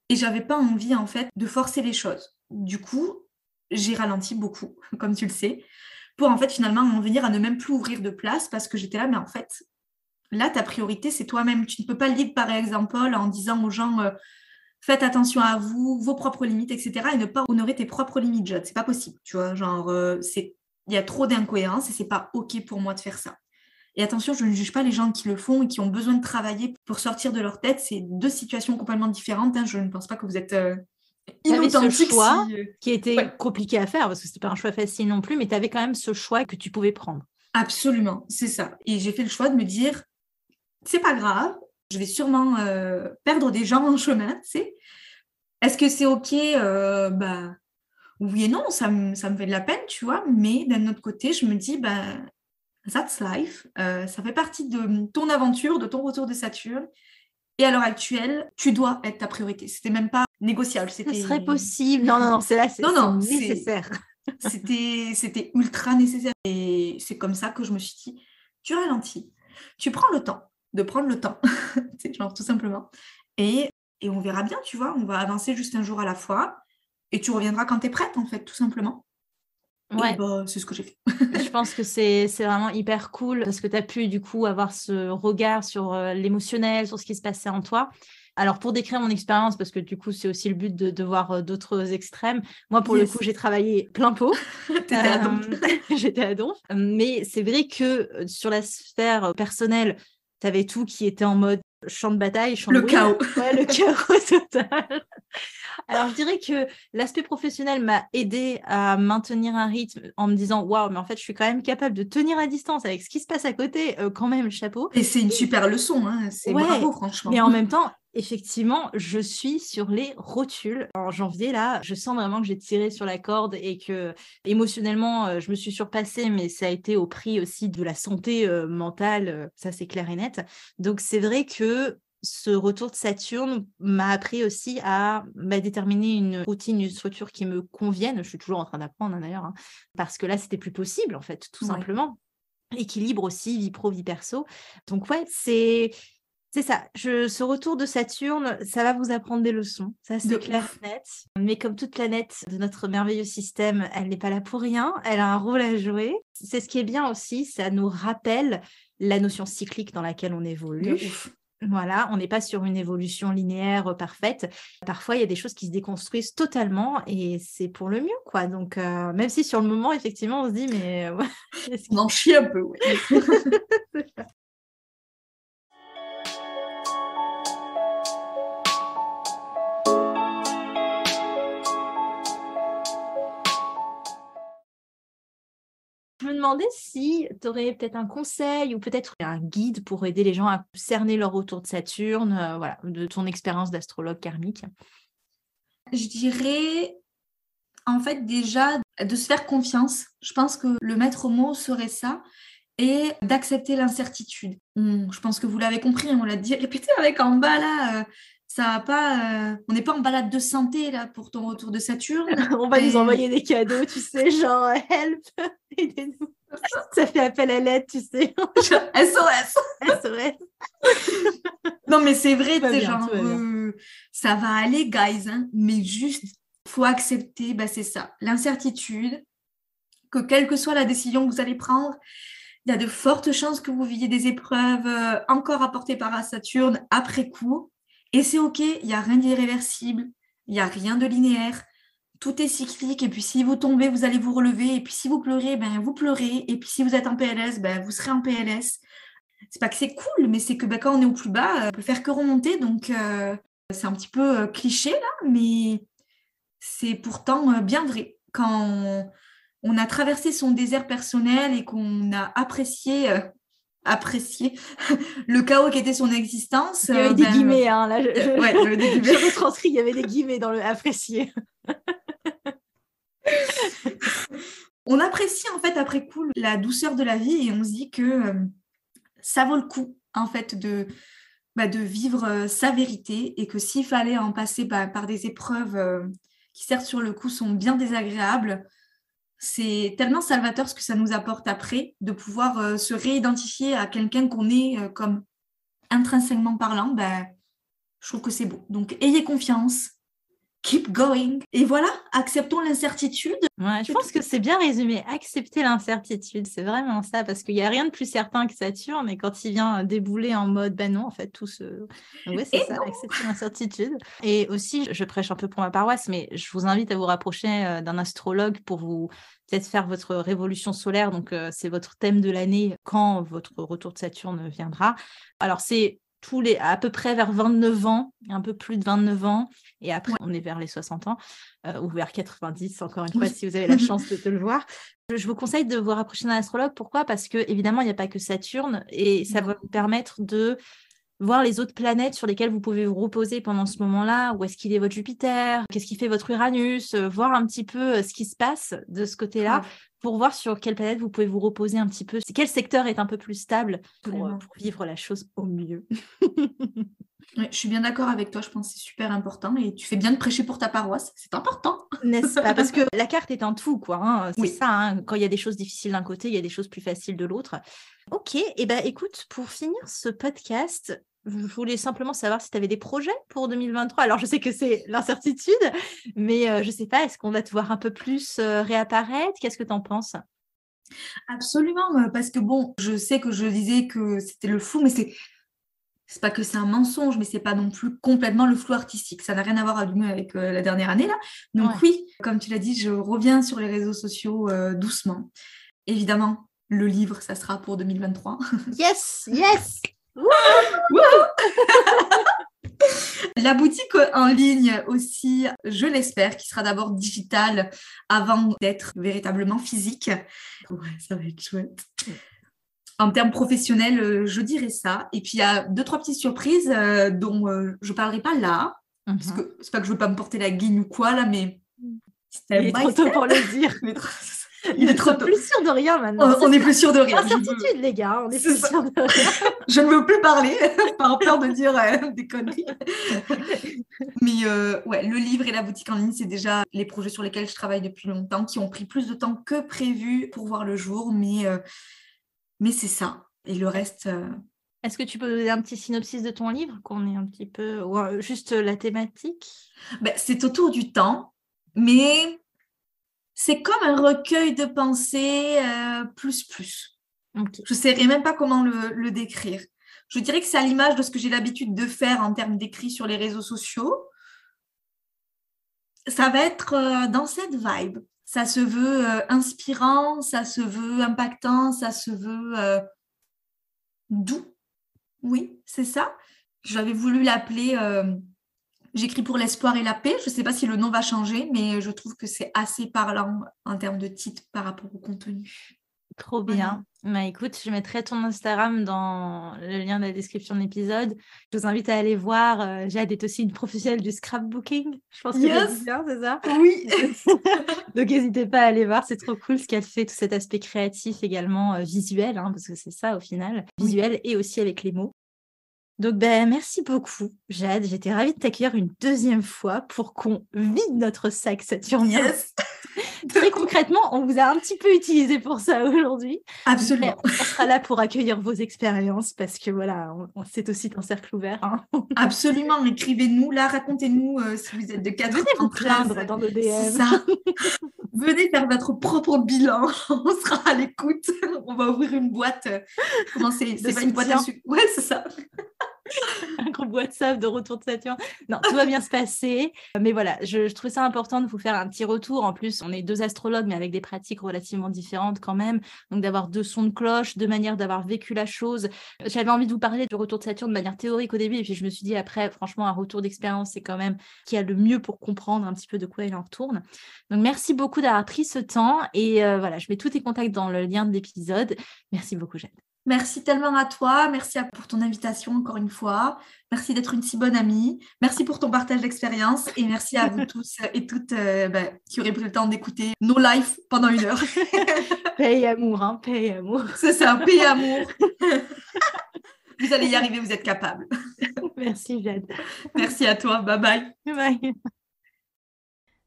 Et j'avais pas envie, en fait, de forcer les choses. Du coup, j'ai ralenti beaucoup, comme tu le sais, pour en fait, finalement, en venir à ne même plus ouvrir de place parce que j'étais là, mais en fait, là, ta priorité, c'est toi-même. Tu ne peux pas le dire, par exemple, en disant aux gens faites attention à vous, vos propres limites, etc. et ne pas honorer tes propres limites, Jade. C'est pas possible, tu vois. Genre, il y a trop d'incohérences et c'est pas OK pour moi de faire ça. Et attention, je ne juge pas les gens qui le font et qui ont besoin de travailler pour sortir de leur tête. C'est 2 situations complètement différentes. Hein. Je ne pense pas que vous êtes Tu avais ce inauthentique. choix Si, qui était ouais. compliqué à faire parce que c'était pas un choix facile non plus, mais tu avais quand même ce choix que tu pouvais prendre. Absolument, c'est ça. Et j'ai fait le choix de me dire, c'est pas grave, je vais sûrement perdre des gens en chemin, tu sais. Est-ce que c'est OK? Bah, oui et non, ça me fait de la peine, tu vois. Mais d'un autre côté, je me dis, bah, that's life. Ça fait partie de ton aventure, de ton retour de Saturne. Et à l'heure actuelle, tu dois être ta priorité. C'était même pas négociable. Ce C'était... serait possible. Non, c'est là, c'est Non, nécessaire. c'était ultra nécessaire. Et c'est comme ça que je me suis dit, tu ralentis, tu prends le temps de prendre le temps, c'est genre tout simplement. Et on verra bien, tu vois, on va avancer juste un jour à la fois. Et tu reviendras quand tu es prête, en fait, tout simplement. Ouais. Et bah, c'est ce que j'ai fait. Je pense que c'est vraiment hyper cool parce que tu as pu du coup avoir ce regard sur l'émotionnel, sur ce qui se passait en toi. Alors, pour décrire mon expérience, parce que du coup, c'est aussi le but de voir d'autres extrêmes. Moi, pour le coup, j'ai travaillé plein pot. T'étais à Donf. J'étais à Donf. Mais c'est vrai que sur la sphère personnelle, tu avais tout qui était en mode champ de bataille, champ de Le chaos. Ouais, le chaos total. Alors, je dirais que l'aspect professionnel m'a aidé à maintenir un rythme en me disant waouh, mais en fait, je suis quand même capable de tenir à distance avec ce qui se passe à côté, quand même, chapeau. Et c'est une super leçon, hein. C'est Ouais, bravo, franchement. mais en même temps, effectivement, je suis sur les rotules. En janvier, là, je sens vraiment que j'ai tiré sur la corde et que émotionnellement, je me suis surpassée, mais ça a été au prix aussi de la santé mentale, ça c'est clair et net. Donc, c'est vrai que ce retour de Saturne m'a appris aussi à déterminer une routine, une structure qui me convienne. Je suis toujours en train d'apprendre, hein, d'ailleurs, hein, parce que là, c'était plus possible, en fait, tout simplement. Équilibre aussi, vie pro, vie perso. Donc, ouais, c'est ça. Ce retour de Saturne, ça va vous apprendre des leçons. Ça, c'est clair et net. Mais comme toute planète de notre merveilleux système, elle n'est pas là pour rien. Elle a un rôle à jouer. C'est ce qui est bien aussi, ça nous rappelle la notion cyclique dans laquelle on évolue. De ouf. Voilà, on n'est pas sur une évolution linéaire parfaite. Parfois, il y a des choses qui se déconstruisent totalement et c'est pour le mieux, quoi. Donc, même si sur le moment, effectivement, on se dit, mais... on en chie un peu, ouais. Je me demandais si tu aurais peut-être un conseil ou peut-être un guide pour aider les gens à cerner leur retour de Saturne, voilà, de ton expérience d'astrologue karmique. Je dirais, en fait, déjà, de se faire confiance. Je pense que le maître mot serait ça. Et d'accepter l'incertitude. Je pense que vous l'avez compris, on l'a dit, répété avec en bas là, ça va pas, on n'est pas en balade de santé là pour ton retour de Saturne. On va nous envoyer des cadeaux, tu sais, genre help, aidez-nous. Ça fait appel à l'aide, tu sais. SOS. Non mais c'est vrai, tu sais, genre, ça va aller, guys, hein, mais juste, faut accepter, bah, c'est ça, l'incertitude, que quelle que soit la décision que vous allez prendre, il y a de fortes chances que vous viviez des épreuves encore apportées par Saturne après coup. Et c'est OK, il n'y a rien d'irréversible, il n'y a rien de linéaire. Tout est cyclique. Et puis si vous tombez, vous allez vous relever. Et puis si vous pleurez, ben, vous pleurez. Et puis si vous êtes en PLS, ben, vous serez en PLS. C'est pas que c'est cool, mais c'est que ben, quand on est au plus bas, on peut faire que remonter. Donc c'est un petit peu cliché là, mais c'est pourtant bien vrai. Quand on a traversé son désert personnel et qu'on a apprécié le chaos qui était son existence. Il y avait des guillemets, hein, là. Ouais, il y avait des guillemets. Je retranscris, il y avait des guillemets dans le apprécier. On apprécie en fait après coup la douceur de la vie et on se dit que ça vaut le coup en fait de vivre sa vérité et que s'il fallait en passer par des épreuves qui certes sur le coup sont bien désagréables, c'est tellement salvateur ce que ça nous apporte après, de pouvoir se réidentifier à quelqu'un qu'on est comme intrinsèquement parlant, je trouve que c'est beau. Donc, ayez confiance, keep going. Et voilà, acceptons l'incertitude. Ouais, je pense que c'est bien résumé. Accepter l'incertitude, c'est vraiment ça, parce qu'il n'y a rien de plus certain que Saturne, mais quand il vient débouler en mode, ben non, en fait, tout se... Donc ouais, c'est Et ça, non. accepter l'incertitude. Et aussi, je prêche un peu pour ma paroisse, mais je vous invite à vous rapprocher d'un astrologue pour vous peut-être faire votre révolution solaire. Donc, c'est votre thème de l'année quand votre retour de Saturne viendra. Alors, c'est à peu près vers 29 ans, un peu plus de 29 ans, et après, on est vers les 60 ans. Ou vers 90, encore une fois, si vous avez la chance de le voir. Je vous conseille de vous rapprocher d'un astrologue. Pourquoi ? Parce que évidemment, il n'y a pas que Saturne, et ça va vous permettre de voir les autres planètes sur lesquelles vous pouvez vous reposer pendant ce moment-là. Où est-ce qu'il est votre Jupiter ? Qu'est-ce qui fait votre Uranus ? Voir un petit peu ce qui se passe de ce côté-là, pour voir sur quelle planète vous pouvez vous reposer un petit peu. Quel secteur est un peu plus stable pour vivre la chose au mieux. Ouais, je suis bien d'accord avec toi, je pense que c'est super important et tu fais bien de prêcher pour ta paroisse, c'est important. N'est-ce pas ? Parce que la carte est un tout, quoi. Hein. C'est Oui. ça, hein. Quand il y a des choses difficiles d'un côté, il y a des choses plus faciles de l'autre. Ok, et ben écoute, pour finir ce podcast, je voulais simplement savoir si tu avais des projets pour 2023. Alors, je sais que c'est l'incertitude, mais je ne sais pas, est-ce qu'on va te voir un peu plus réapparaître ? Qu'est-ce que tu en penses ? Absolument, parce que bon, je sais que je disais que c'était le flou, mais c'est pas que c'est un mensonge, mais c'est pas non plus complètement le flou artistique. Ça n'a rien à voir avec la dernière année là. Donc oui, comme tu l'as dit, je reviens sur les réseaux sociaux doucement. Évidemment, le livre, ça sera pour 2023. Yes, yes. La boutique en ligne aussi, je l'espère, qui sera d'abord digitale avant d'être véritablement physique. Ouais, ça va être chouette. En termes professionnels, je dirais ça. Et puis, il y a 2-3 petites surprises dont je ne parlerai pas là. Parce que c'est pas que je ne veux pas me porter la guigne ou quoi, là, mais... Il est trop tôt pour le dire. Il est trop tôt. Plus sûr de rien maintenant. On n'est plus sûr de rien. Incertitude, les gars. On est plus sûr de rien. Je ne veux plus parler par peur de dire des conneries. Mais ouais, le livre et la boutique en ligne, c'est déjà les projets sur lesquels je travaille depuis longtemps, qui ont pris plus de temps que prévu pour voir le jour. Mais c'est ça. Et le reste... Est-ce que tu peux donner un petit synopsis de ton livre, qu'on ait un petit peu... Ou juste la thématique ? C'est autour du temps, mais c'est comme un recueil de pensées plus. Okay. Je ne saurais même pas comment le décrire. Je dirais que c'est à l'image de ce que j'ai l'habitude de faire en termes d'écrit sur les réseaux sociaux. Ça va être dans cette vibe. Ça se veut inspirant, ça se veut impactant, ça se veut doux. Oui, c'est ça. J'avais voulu l'appeler J'écris pour l'espoir et la paix. Je ne sais pas si le nom va changer, mais je trouve que c'est assez parlant en termes de titre par rapport au contenu. Trop bien. Bah, écoute, je mettrai ton Instagram dans le lien de la description de l'épisode. Je vous invite à aller voir. Jade est aussi une professionnelle du scrapbooking. Je pense que je dis bien, c'est ça ? Oui. Donc, n'hésitez pas à aller voir. C'est trop cool ce qu'elle fait, tout cet aspect créatif également visuel, hein, parce que c'est ça au final. Visuel et aussi avec les mots. Donc, merci beaucoup, Jade. J'étais ravie de t'accueillir une deuxième fois pour qu'on vide notre sac saturnien. Yes. Très concrètement, on vous a un petit peu utilisé pour ça aujourd'hui. Absolument. Mais on sera là pour accueillir vos expériences parce que voilà, c'est aussi un cercle ouvert. Hein. Absolument. Écrivez-nous là, racontez-nous si vous êtes de 4 Venez vous plaindre dans nos DM. C'est ça. Venez faire votre propre bilan. On sera à l'écoute. On va ouvrir une boîte. Comment c'est pas une boîte à sucre. Ouais, c'est ça. Un groupe WhatsApp de retour de Saturne. Non, tout va bien se passer. Mais voilà, je trouvais ça important de vous faire un petit retour. En plus, on est 2 astrologues, mais avec des pratiques relativement différentes quand même. Donc, d'avoir 2 sons de cloche, 2 manières d'avoir vécu la chose. J'avais envie de vous parler du retour de Saturne de manière théorique au début. Et puis, je me suis dit après, franchement, un retour d'expérience, c'est quand même qui a le mieux pour comprendre un petit peu de quoi il en retourne. Donc, merci beaucoup d'avoir pris ce temps. Et voilà, je mets tous tes contacts dans le lien de l'épisode. Merci beaucoup, Jade. Merci tellement à toi, merci pour ton invitation encore une fois, merci d'être une si bonne amie, merci pour ton partage d'expérience et merci à vous tous et toutes qui auraient pris le temps d'écouter nos lives pendant 1 heure. Paix et amour, hein, paix et amour. C'est ça, paix et amour. Vous allez y arriver, vous êtes capables. Merci Jade. Merci à toi, bye bye. Bye.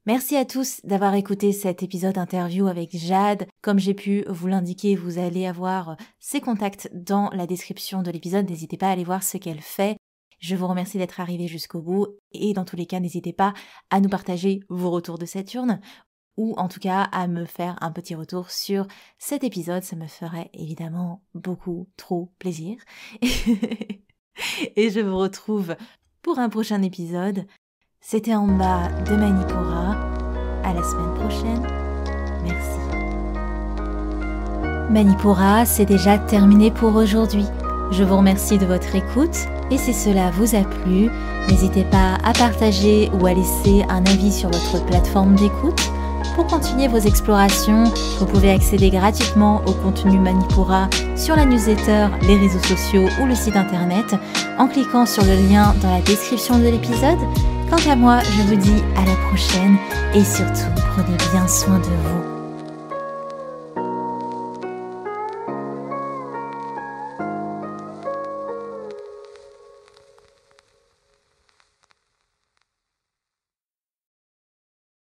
Merci à tous d'avoir écouté cet épisode interview avec Jade. Comme j'ai pu vous l'indiquer, vous allez avoir ses contacts dans la description de l'épisode. N'hésitez pas à aller voir ce qu'elle fait. Je vous remercie d'être arrivé jusqu'au bout et dans tous les cas, n'hésitez pas à nous partager vos retours de Saturne ou en tout cas à me faire un petit retour sur cet épisode. Ça me ferait évidemment beaucoup trop plaisir. Et je vous retrouve pour un prochain épisode. C'était en bas de Manipura. À la semaine prochaine. Merci. Manipura, c'est déjà terminé pour aujourd'hui. Je vous remercie de votre écoute et si cela vous a plu, n'hésitez pas à partager ou à laisser un avis sur votre plateforme d'écoute. Pour continuer vos explorations, vous pouvez accéder gratuitement au contenu Manipura sur la newsletter, les réseaux sociaux ou le site internet en cliquant sur le lien dans la description de l'épisode. Quant à moi, je vous dis à la prochaine et surtout, prenez bien soin de vous.